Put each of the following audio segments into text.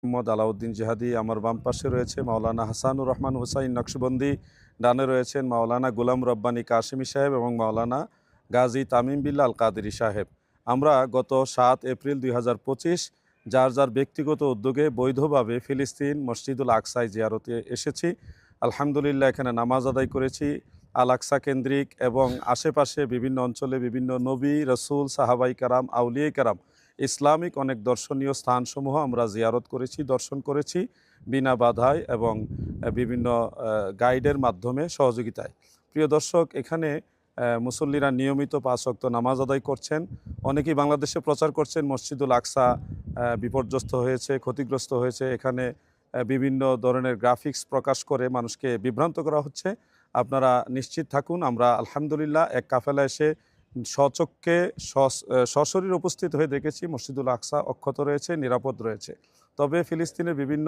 মোহাম্মদ আলাউদ্দিন জিহাদি, আমার বাম পাশে রয়েছে মাওলানা হাসানুর রহমান হুসাইন নকশবন্দি, ডানে রয়েছেন মাওলানা গোলাম রব্বানী কাশিমি সাহেব এবং মাওলানা গাজী তামিম বিল্লাহ আল কাদেরী সাহেব। আমরা গত ৭ এপ্রিল ২০২৫ যার যার ব্যক্তিগত উদ্যোগে বৈধভাবে ফিলিস্তিন মসজিদুল আকসায় জিয়ারতে এসেছি। আলহামদুলিল্লাহ এখানে নামাজ আদায় করেছি। আল আকসা কেন্দ্রিক এবং আশেপাশে বিভিন্ন অঞ্চলে বিভিন্ন নবী, রসুল, সাহাবাই কারাম, আউলিয়াই কারাম, ইসলামিক অনেক দর্শনীয় স্থানসমূহ আমরা জিয়ারত করেছি, দর্শন করেছি বিনা বাধায় এবং বিভিন্ন গাইডের মাধ্যমে সহযোগিতায়। প্রিয় দর্শক, এখানে মুসল্লিরা নিয়মিত ৫ ওয়াক্ত নামাজ আদায় করছেন। অনেকেই বাংলাদেশে প্রচার করছেন মসজিদুল আকসা বিপর্যস্ত হয়েছে, ক্ষতিগ্রস্ত হয়েছে। এখানে বিভিন্ন ধরনের গ্রাফিক্স প্রকাশ করে মানুষকে বিভ্রান্ত করা হচ্ছে। আপনারা নিশ্চিত থাকুন, আমরা আলহামদুলিল্লাহ এক কাফেলা এসে স্বচক্ষে সশরীরে উপস্থিত হয়ে দেখেছি মসজিদুল আকসা অক্ষত রয়েছে, নিরাপদ রয়েছে। তবে ফিলিস্তিনের বিভিন্ন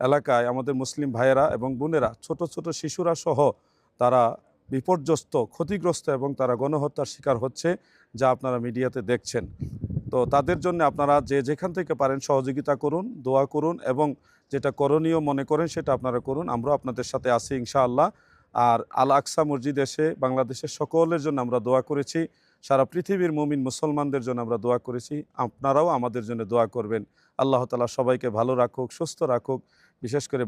এলাকায় আমাদের মুসলিম ভাইয়েরা এবং বোনেরা, ছোট ছোট শিশুরা সহ তারা বিপর্যস্ত, ক্ষতিগ্রস্ত এবং তারা গণহত্যার শিকার হচ্ছে, যা আপনারা মিডিয়াতে দেখছেন। তো তাদের জন্য আপনারা যে যেখান থেকে পারেন সহযোগিতা করুন, দোয়া করুন এবং যেটা করণীয় মনে করেন সেটা আপনারা করুন। আমরাও আপনাদের সাথে আছি ইনশাআল্লাহ। আর আল আকসা মসজিদ এসে বাংলাদেশের সকলের জন্য আমরা দোয়া করেছি, সারা পৃথিবীর মুমিন মুসলমানদের জন্য আমরা দোয়া করেছি। আপনারাও আমাদের জন্য দোয়া করবেন। আল্লাহ তাআলা সবাইকে ভালো রাখুক, সুস্থ রাখুক, বিশেষ করে